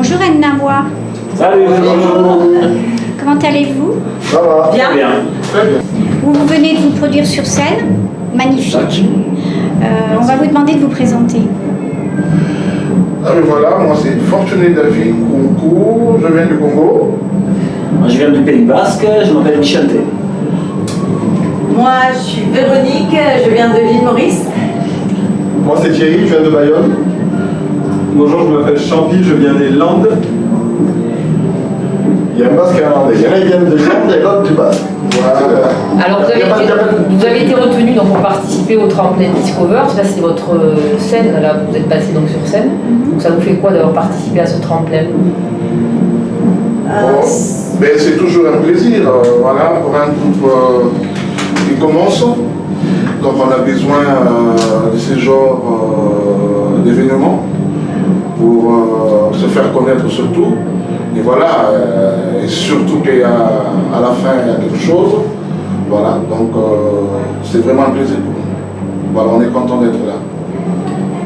Bonjour Anne Nawa. Salut, bonjour. Comment allez-vous? Ça va? Bien. Très bien. Vous venez de vous produire sur scène. Magnifique. On va vous demander de vous présenter. Ah mais voilà, moi c'est Fortuné David Kounkou, je viens du Congo. Moi, je viens du Pays Basque, je m'appelle Michanté. Moi, je suis Véronique, je viens de l'île Maurice. Moi c'est Thierry, je viens de Bayonne. Bonjour, je m'appelle Champy, je viens des Landes. Il y a un basque et un landais. Il y en a qui viennent de Landes et l'autre du basque. Voilà. Alors vous avez été retenu donc, pour participer au tremplin Discover, ça c'est votre scène, là vous êtes passé donc sur scène. Donc ça vous fait quoi d'avoir participé à ce tremplin? Mais c'est toujours un plaisir, voilà, pour un groupe qui commence. Donc on a besoin de ce genre d'événements pour se faire connaître surtout. Et voilà, et surtout qu'à la fin il y a quelque chose. Voilà, donc c'est vraiment un plaisir pour nous. Voilà, on est content d'être là.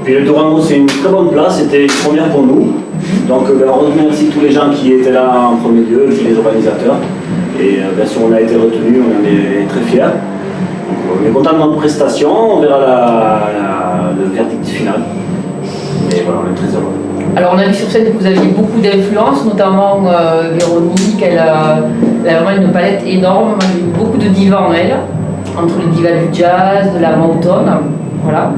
Puis le Durango, c'est une très bonne place, c'était une première pour nous. Donc on remercie tous les gens qui étaient là en premier lieu, puis les organisateurs. Et bien sûr, on a été retenus, on en est très fiers. On est content de notre prestation, on verra le verdict final. Et voilà, on est très heureux. Alors on a vu sur scène que vous aviez beaucoup d'influences, notamment Véronique, elle a vraiment une palette énorme, j'ai vu beaucoup de divas en elle, entre les divas du jazz, de la Motown, voilà.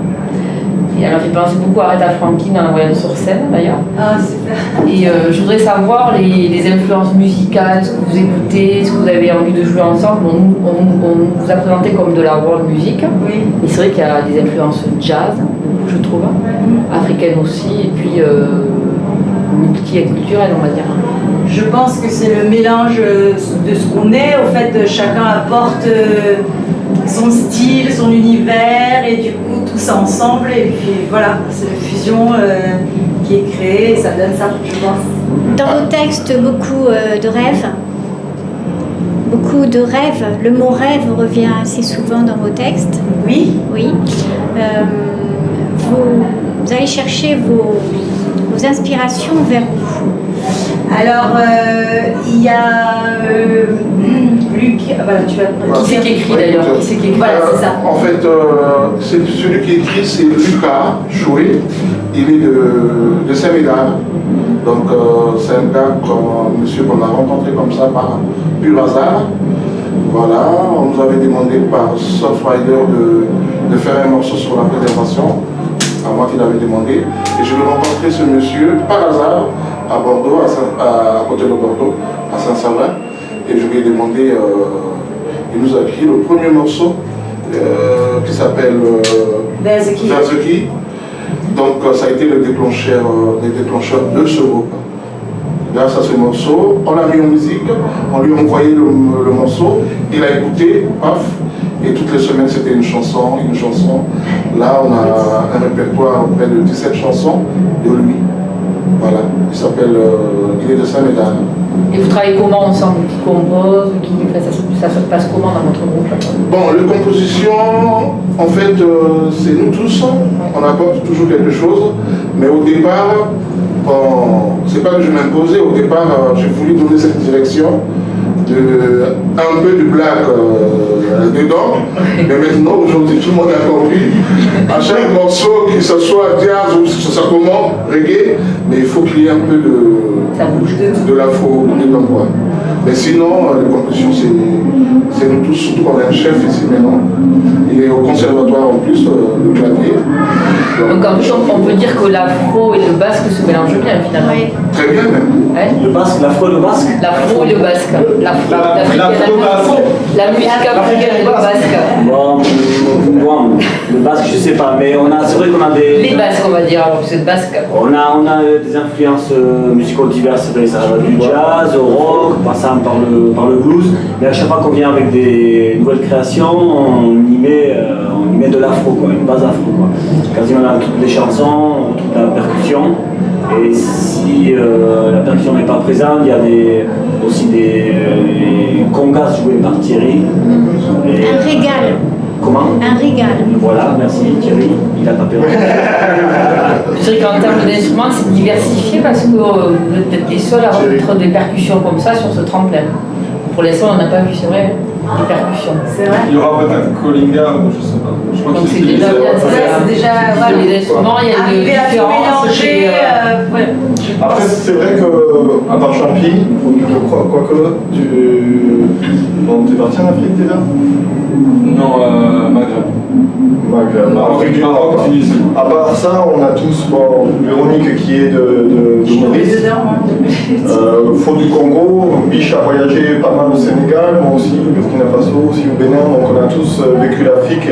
Et elle m'a fait penser beaucoup à Aretha Franklin en la voyant sur scène d'ailleurs. Ah, super. Et je voudrais savoir les influences musicales, ce que vous écoutez, ce que vous avez envie de jouer ensemble. On vous a présenté comme de la world music, Oui. mais c'est vrai qu'il y a des influences jazz, je trouve, africaines aussi, et puis multiculturelles, on va dire. Je pense que c'est le mélange de ce qu'on est. Au fait, chacun apporte son style, son univers, et du coup, tout ça ensemble. Et puis voilà, c'est la fusion qui est créée, et ça donne ça, je pense. Dans vos textes, beaucoup de rêves. Beaucoup de rêves. Le mot rêve revient assez souvent dans vos textes. Oui. Oui. Vous allez chercher vos inspirations vers où? Alors, il y a Luc. Voilà, tu vas. Qui c'est qui écrit d'ailleurs? Qui c'est qui écrit? Voilà, c'est ça. En fait, c'est celui qui écrit, c'est Lucas Choué. Il est de Saint-Médard. Donc, c'est un gars, un monsieur qu'on a rencontré comme ça par pur hasard. Voilà, on nous avait demandé par Softwriter de faire un morceau sur la préservation. À moi qui l'avais demandé. Et je l'ai rencontré ce monsieur par hasard à Bordeaux, à côté de Bordeaux, à Saint-Savin. Et je lui ai demandé, il nous a écrit le premier morceau qui s'appelle There's a Key. There's a Key. Donc ça a été le déclencheur de ce groupe. Grâce à ce morceau, on l'a mis en musique, on lui a envoyé le morceau, il a écouté, paf, et toutes les semaines c'était une chanson. Là on a un répertoire près de 17 chansons de lui. Voilà, il s'appelle, il est de Saint-Médard. Et vous travaillez comment ensemble? Qui compose? Ça se passe comment dans votre groupe? Bon, les compositions, en fait, c'est nous tous, on apporte toujours quelque chose, mais au départ, bon, c'est pas que je m'imposais, au départ, j'ai voulu donner cette direction, un peu de blague dedans, mais maintenant, aujourd'hui, tout le monde a compris. À chaque morceau, que ce soit jazz ou que ce soit comment, reggae, mais il faut qu'il y ait un peu de l'afro dedans, quoi. Mais sinon, les compositions, c'est nous tous, surtout qu'on a un chef ici maintenant. Il est au conservatoire en plus, le clavier. Donc en fait, on peut dire que l'afro et le basque se mélangent bien finalement. Oui. Très bien même. Hein? Le basque, l'afro et le basque. L'afro et le basque. La musique africaine et le basque. Bon, le basque, je sais pas, mais c'est vrai qu'on a Les basques, on va dire, alors que c'est le basque. On a des influences musicales diverses, ça va du jazz, au rock, passant par le blues, mais à chaque fois qu'on vient avec des nouvelles créations, on y met de l'afro, quoi, une base afro, quoi. Quasiment dans toutes les chansons, on trouve la percussion, et si la percussion n'est pas présente, il y a aussi des congas joués par Thierry. Un régal. Comment? Un régal. Voilà, merci Thierry, il a tapé. Je dirais qu'en termes d'instruments, c'est diversifié parce que vous êtes peut-être les seuls à avoir des percussions comme ça sur ce tremplin. Pour l'instant, on n'a pas vu, c'est vrai, des percussions. C'est vrai. Il y aura peut-être Colinga ou je sais pas. Je crois Donc que c'est déjà bien, C'est déjà voilà. Les instruments, il y a une Arriver à tout différence. mélanger, ouais. Après, c'est vrai que, à part Champy, je crois, quoique, bon, t'es parti en Afrique déjà? Non, Maghreb. Maghreb, Afrique du Nord. Maroc, Tunisie. À part ça, on a tous, bon, Véronique qui est de Maurice, Faux du Congo, Biche a voyagé pas mal au Sénégal, moi aussi, au Burkina Faso, aussi au Bénin, donc on a tous vécu l'Afrique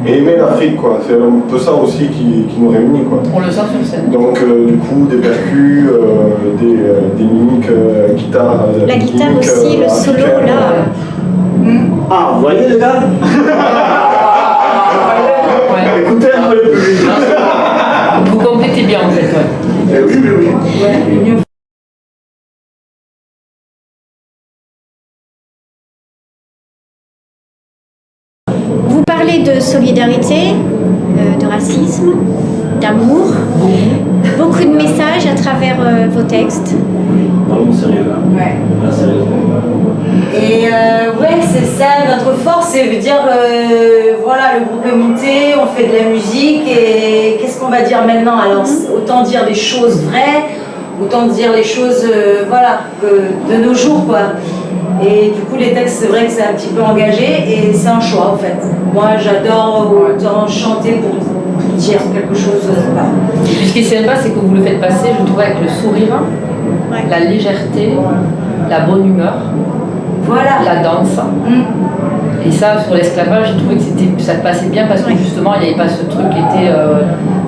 et aimé l'Afrique, quoi. C'est un peu ça aussi qui nous réunit, quoi. On le sent sur scène. Donc du coup, des percus, des mimiques, guitares. La guitare aussi, le solo là. Ah, vous voyez les gars? Ouais. Écoutez un peu le public. Vous complétez bien en fait. Ouais. Eh oui, oui, oui. Vous parlez de solidarité, de racisme, d'amour. Beaucoup de messages à travers vos textes. Vraiment sérieux là. Ouais. Là, sérieux. Et ouais, c'est ça, notre force, c'est de dire, voilà, le groupe est monté, on fait de la musique, et qu'est-ce qu'on va dire maintenant? Alors, autant dire des choses vraies, autant dire les choses, voilà, de nos jours, quoi. Et du coup, les textes, c'est vrai que c'est un petit peu engagé, et c'est un choix, en fait. Moi, j'adore autant chanter pour dire quelque chose. Voilà. Et puis ce qui est sympa, c'est que vous le faites passer, je trouve, avec le sourire, Ouais. la légèreté, la bonne humeur, Voilà. la danse. Et ça, sur l'esclavage, j'ai trouvé que ça passait bien parce que justement, il n'y avait pas ce truc qui était.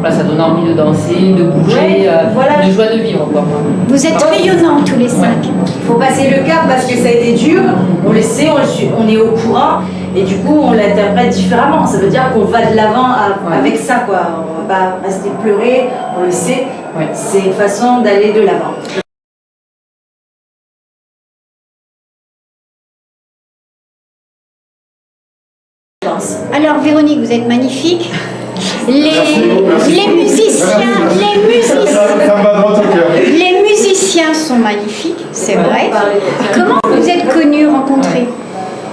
Voilà, ça donnait envie de danser, de bouger, Ouais, voilà. de joie de vivre, quoi. Vous êtes rayonnants tous les cinq. Il faut passer le cap parce que ça a été dur, on le sait, on est au courant et du coup on l'interprète différemment. Ça veut dire qu'on va de l'avant avec ça, quoi. On va pas rester pleurer, on le sait. Ouais. C'est une façon d'aller de l'avant. Alors Véronique, vous êtes magnifique. Les musiciens, Ça me va droit au cœur. les musiciens sont magnifiques, c'est vrai. Comment vous êtes connus, rencontrés?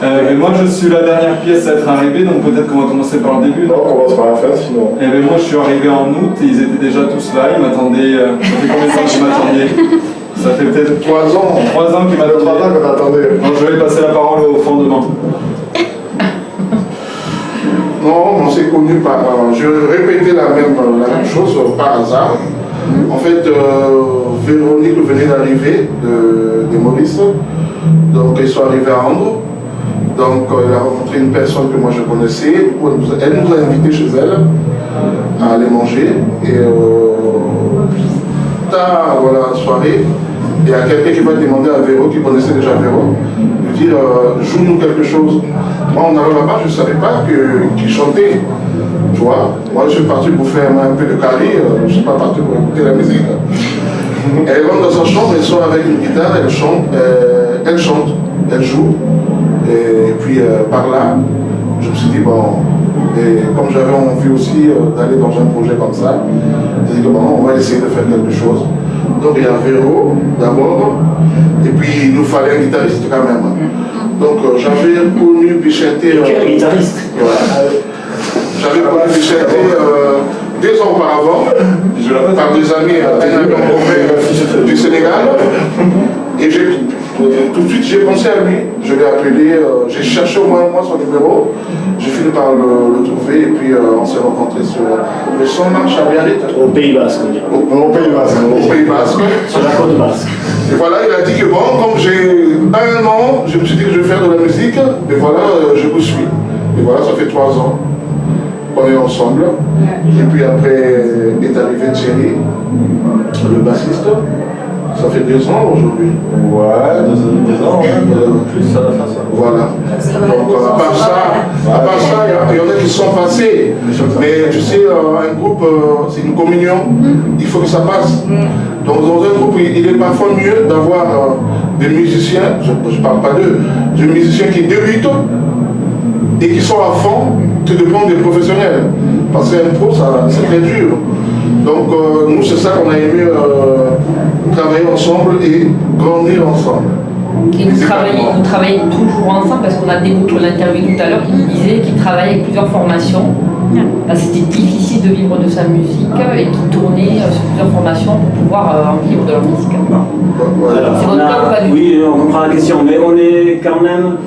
Mais moi, je suis la dernière pièce à être arrivée, donc peut-être qu'on va commencer par le début. Non, on commence par la fin, sinon. Et ben moi, je suis arrivé en août et ils étaient déjà tous là. Ils m'attendaient. Ça fait combien de temps qu'ils m'attendaient? Ça fait peut-être 3 ans. 3 ans qu'ils 3 ans m'attendaient. qu'on attendait. Donc je vais passer la parole au fondement. Non, on s'est connus par. Je répétais la même chose par hasard. En fait, Véronique venait d'arriver de Maurice. Donc, ils sont arrivés à Andro. Donc, elle a rencontré une personne que moi je connaissais. Du coup, elle nous a invités chez elle à aller manger. Et tard, voilà, soirée, il y a quelqu'un qui va demander à Véro, qui connaissait déjà Véro, de dire joue-nous quelque chose. Moi, en allant là-bas, je ne savais pas qu'il chantait. Tu vois, moi je suis parti pour faire un peu de carré, je ne suis pas parti pour écouter la musique. Elle rentre dans sa chambre, elle sort avec une guitare, elle chante, elle joue. Et puis par là, je me suis dit, bon, et comme j'avais envie aussi d'aller dans un projet comme ça, j'ai dit, bon, on va essayer de faire quelque chose. Donc il y a Véro d'abord, et puis il nous fallait un guitariste quand même. Donc j'avais connu Bichette. Quel guitariste? J'avais connu Bichette 2 ans auparavant, par des amis, un ami du Sénégal. Et tout de suite j'ai pensé à lui. Je l'ai appelé, j'ai cherché au moins un mois son numéro. J'ai fini par le trouver et puis on s'est rencontrés sur le son marche à Biarritz. Au Pays Basque, on dirait. Au Pays Basque. Au Pays Basque. Sur la côte basque. Et voilà, il a dit que bon, comme j'ai 1 an, je me suis dit que je vais faire de la musique, et voilà, je vous suis. Et voilà, ça fait 3 ans qu'on est ensemble. Et puis après est arrivé Thierry, le bassiste. Ça fait 2 ans aujourd'hui. Ouais, 2 ans, ouais, plus à la fin ça. Voilà. Donc à part ça, il y en a qui sont passés. Mais tu sais, un groupe, c'est une communion. Il faut que ça passe. Donc dans un groupe, il est parfois mieux d'avoir des musiciens, je ne parle pas d'eux, des musiciens qui débutent et qui sont à fond que de prendre des professionnels. Parce qu'un pro, c'est très dur. Donc nous, c'est ça qu'on a aimé travailler ensemble et grandir ensemble. Et vous travaillez toujours ensemble parce qu'on a débuté l'interview tout à l'heure qui nous disait qu'il travaillait avec plusieurs formations. Parce que c'était difficile de vivre de sa musique et qu'il tournait sur plusieurs formations pour pouvoir en vivre de leur musique. C'est votre cas ou pas du tout? Oui, on comprend la question, mais on est quand même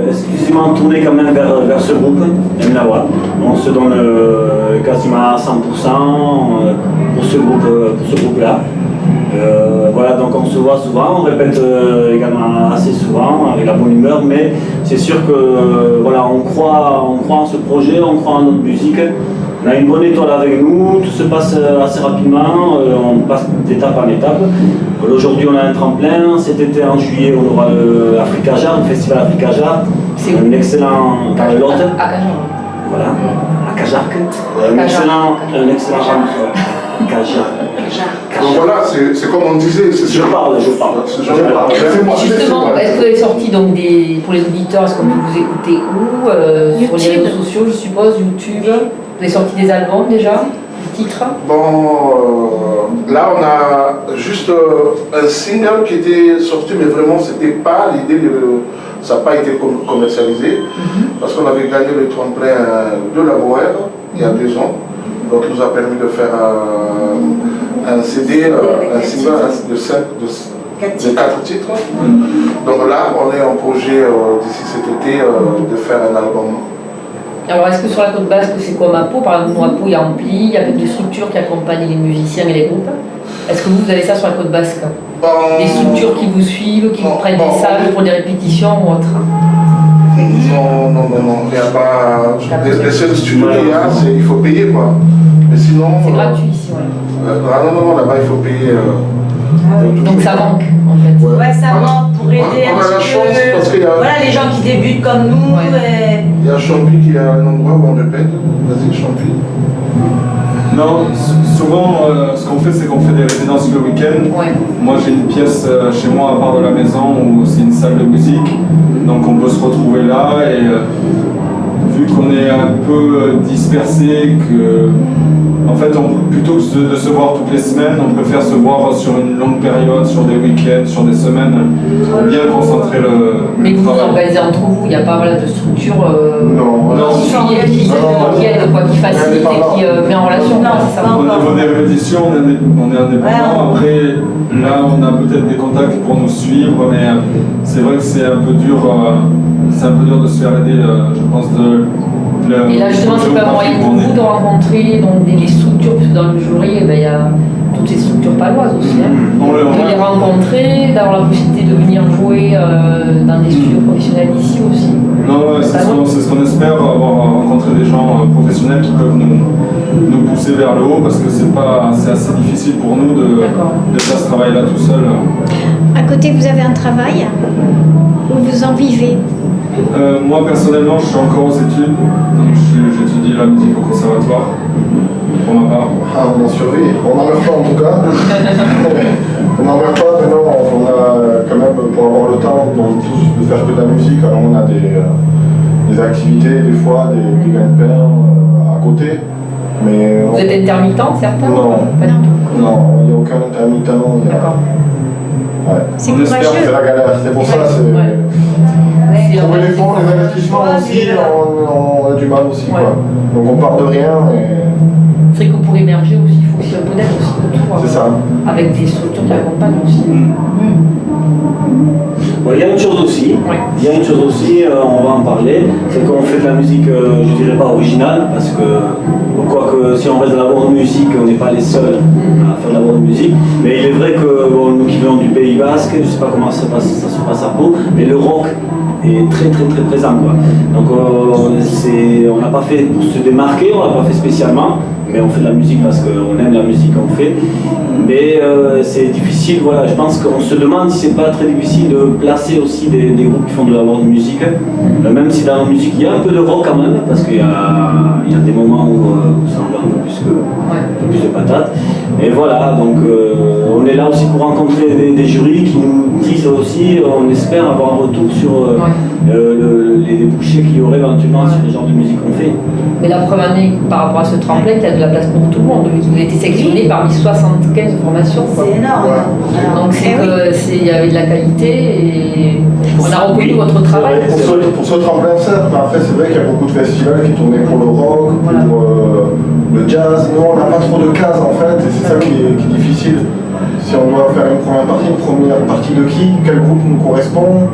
exclusivement tourné quand même vers ce groupe, Mnawa. On se donne quasiment à 100% pour ce groupe-là. Voilà, donc on se voit souvent, on répète également assez souvent avec la bonne humeur, mais c'est sûr que voilà, on croit en ce projet, on croit en notre musique. On a une bonne étoile avec nous, tout se passe assez rapidement, on passe d'étape en étape. Aujourd'hui on a un tremplin, cet été en juillet on aura le Africa Jar, le festival Africa Jar. C'est un excellent dans le Lot. Voilà, à Cajarc. Un excellent Donc voilà, c'est comme on disait. Je parle. Justement, est-ce que vous avez sorti donc pour les auditeurs, est-ce qu'on peut vous écouter où sur les réseaux sociaux, je suppose, YouTube? Vous avez sorti des albums déjà, des titres? Bon, là on a juste un single qui était sorti, mais vraiment c'était pas l'idée ça n'a pas été commercialisé, parce qu'on avait gagné le tremplin de la Bohème il y a 2 ans. Donc ça nous a permis de faire un CD, un single de 4 titres. Donc là, on est en projet d'ici cet été de faire un album. Alors est-ce que sur la côte basque, c'est quoi Mapo? Par exemple, Mapo, il y a Ampli, il y a des structures qui accompagnent les musiciens et les groupes. Est-ce que vous avez ça sur la côte basque? Des structures qui vous suivent, qui vous prennent des salles pour des répétitions ou autre? Non, il n'y a pas. Les seuls studios qu'il y a, il faut payer quoi. Mais sinon. C'est gratuit ici, ouais. Non, là-bas il faut payer. Donc ça manque en fait. Ouais, ça manque pour aider un petit peu. Parce qu'il y a... Voilà, les gens qui débutent comme nous. Ouais. Il y a Champi qui a un endroit où on répète. Vas-y, Champi. Non, souvent, ce qu'on fait, c'est qu'on fait des résidences le week-end. Ouais. Moi, j'ai une pièce chez moi à part de la maison où c'est une salle de musique. Donc, on peut se retrouver là et vu qu'on est un peu dispersé, en fait, plutôt que de se voir toutes les semaines, on préfère se voir sur une longue période, sur des week-ends, sur des semaines, pour bien concentrer le Mais vous vous travail. organisez entre vous, il n'y a pas de structure Non, qui aide, quoi, qui facilite et qui met en relation. C'est ça. Au niveau des répétitions, on est indépendant. Après, là, on a peut-être des contacts pour nous suivre, mais c'est vrai que c'est un peu dur de se faire aider, je pense, Et là, justement, c'est pas moyen pour vous de rencontrer donc, les structures, parce que dans le jury, il y a toutes ces structures paloises aussi. De les rencontrer, d'avoir la possibilité de venir jouer dans des studios professionnels ici aussi. Non, c'est ce qu'on espère, avoir rencontré des gens professionnels qui peuvent nous pousser vers le haut, parce que c'est assez difficile pour nous de faire ce travail-là tout seul. À côté, vous avez un travail où vous en vivez? Moi personnellement, je suis encore aux études, donc j'étudie la musique au conservatoire, pour ma part. Ah, on en survit, on n'en meurt pas en tout cas. On n'en meurt pas, mais non, on a quand même, pour avoir le temps tous de faire que de la musique, alors on a des activités, des fois, des gagne-pain à côté. Mais Vous êtes intermittent, certains? Non. Pas du tout. Non, il n'y a aucun intermittent. D'accord. Ouais. C'est On espère courageux. C'est la galère, c'est pour ça, c'est... Ouais. Trouver les fonds, les investissements aussi, on a du mal aussi. Ouais. Quoi. Donc on part de rien et... C'est que pour émerger aussi, il faut aussi un peu d'aide aussi autour. C'est ça. Avec des structures qui accompagnent aussi. Bon, il y a une chose aussi, on va en parler, c'est qu'on fait de la musique, je dirais pas originale, parce que, quoique si on reste dans la bonne musique, on n'est pas les seuls à faire de la bonne musique, mais il est vrai que nous qui venons du Pays Basque, je ne sais pas comment ça se passe à Pau, mais le rock est très présent, quoi. Donc on n'a pas fait pour se démarquer, on l'a pas fait spécialement, mais on fait de la musique parce qu'on aime la musique qu'on fait. Mais c'est difficile, voilà, je pense qu'on se demande si c'est pas très difficile de placer aussi des groupes qui font de la bonne musique. Même si dans la musique il y a un peu de rock quand même, parce qu'il y a des moments où ça envoie un peu plus de patates. Et voilà, donc on est là aussi pour rencontrer des jurys qui nous disent aussi, on espère avoir un retour sur les débouchés qu'il y aurait éventuellement sur le genre de musique qu'on fait. Mais la première année, par rapport à ce tremplin, il y a de la place pour tout le monde. Vous avez été sélectionné parmi 75 formations. C'est énorme. Donc il y avait de la qualité et on a reconnu votre travail. Pour ce tremplin, certes, mais après c'est vrai qu'il y a beaucoup de festivals qui tournaient pour le rock, pour le jazz. Nous on n'a pas trop de cases en fait, et c'est ça qui est difficile. Si on doit faire une première partie de qui, quel groupe nous correspond,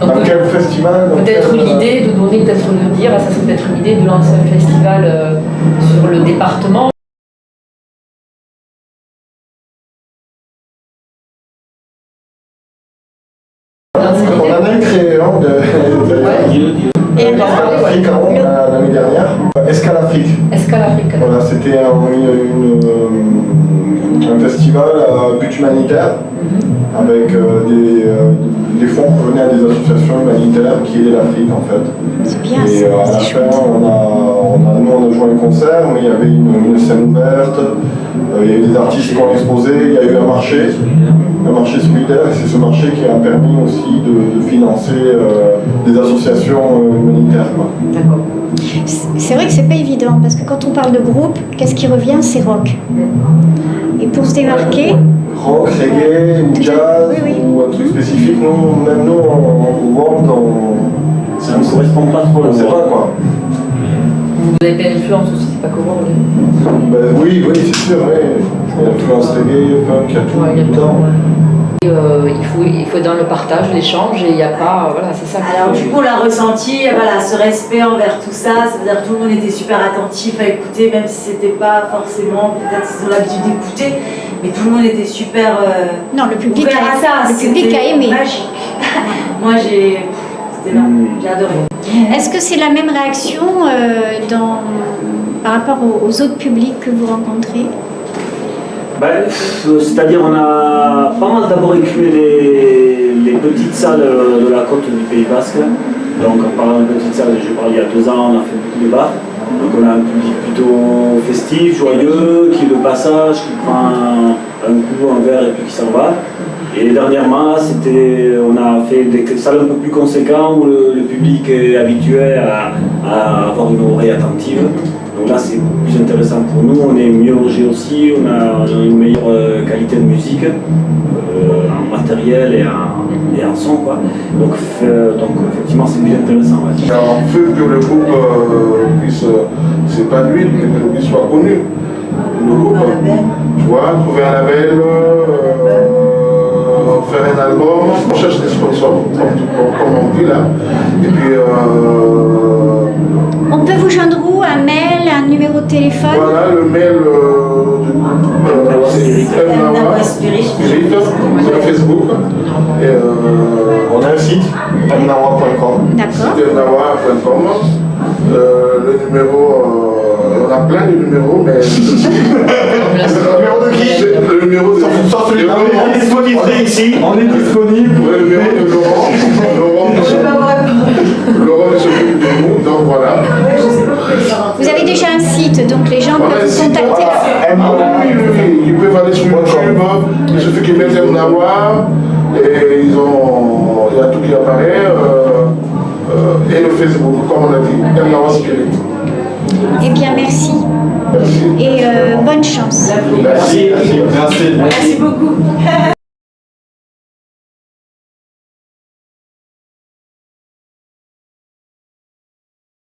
dans quel festival. Peut-être l'idée de donner, peut-être de dire, ça serait peut-être une idée de lancer un festival sur le département. On en a créé un l'Afrique l'année dernière. Escalafrique. Escalafrique. Voilà, c'était un festival à but humanitaire avec des fonds qui venaient à des associations humanitaires qui aidaient l'Afrique en fait. C'est bien, et à la fin, nous on a joué un concert, mais il y avait une scène ouverte, il y a eu des artistes qui ont exposé, il y a eu un marché solidaire, et c'est ce marché qui a permis aussi de financer des associations humanitaires. D'accord. C'est vrai que c'est pas évident, parce que quand on parle de groupe, qu'est-ce qui revient? C'est rock. Et pour se démarquer... Rock, reggae, ou jazz, ou un truc spécifique, même nous, en World, ça ne correspond pas trop. On ne sait pas quoi. Vous avez plein d'influence aussi, c'est pas comment oui, c'est sûr, oui. Il y a l'influence reggae, funk, il y a tout. Il y a tout. Il faut être dans le partage, l'échange, et il n'y a pas... Voilà, c'est ça. Alors du coup, on l'a ressenti, voilà, ce respect envers tout ça, c'est-à-dire que tout le monde était super attentif à écouter, même si c'était pas forcément, peut-être ils ont l'habitude d'écouter, mais tout le monde était super non, le public ouvert à ça. Le public a aimé. Magique. Moi, c'était énorme, j'ai adoré. Est-ce que c'est la même réaction par rapport aux autres publics que vous rencontrez? C'est-à-dire on a pas mal d'abord écumé les petites salles de la côte du Pays Basque. Donc en parlant de petites salles, je parle il y a 2 ans, on a fait beaucoup de bars. Donc on a un public plutôt festif, joyeux, qui est de passage, qui prend un coup, un verre et puis qui s'en va. Et dernièrement, on a fait des salles un peu plus conséquentes où le public est habitué à avoir une oreille attentive. Donc là, c'est beaucoup plus intéressant pour nous. On est mieux logé aussi, on a une meilleure qualité de musique en matériel et en son, quoi. Donc effectivement, c'est plus intéressant. Alors, on veut que le groupe puisse s'épanouir, que le groupe soit connu. Le groupe, tu vois, trouver un label, faire un album, on cherche des sponsors, comme on dit là. Et puis, on peut vous joindre où? Un mail, un numéro de téléphone? Voilà, le mail du groupe Spirit sur Facebook. Et, on a un site, mnawa.com. D'accord. mnawa.com. Le numéro, on a plein de numéros, mais... Le numéro de qui? Le numéro de... On est disponible ici. On est disponible. Le numéro de Laurent. Laurent s'occupe de nous, donc voilà. Vous avez déjà un site, donc les gens peuvent vous contacter. Oui, ils peuvent aller sur YouTube, il suffit qu'ils mettent Mnawa, et il y a tout qui apparaît, et le Facebook, comme on a dit, Mnawa Spirit. Eh bien, merci. Merci. Et bonne chance. Merci. Merci beaucoup.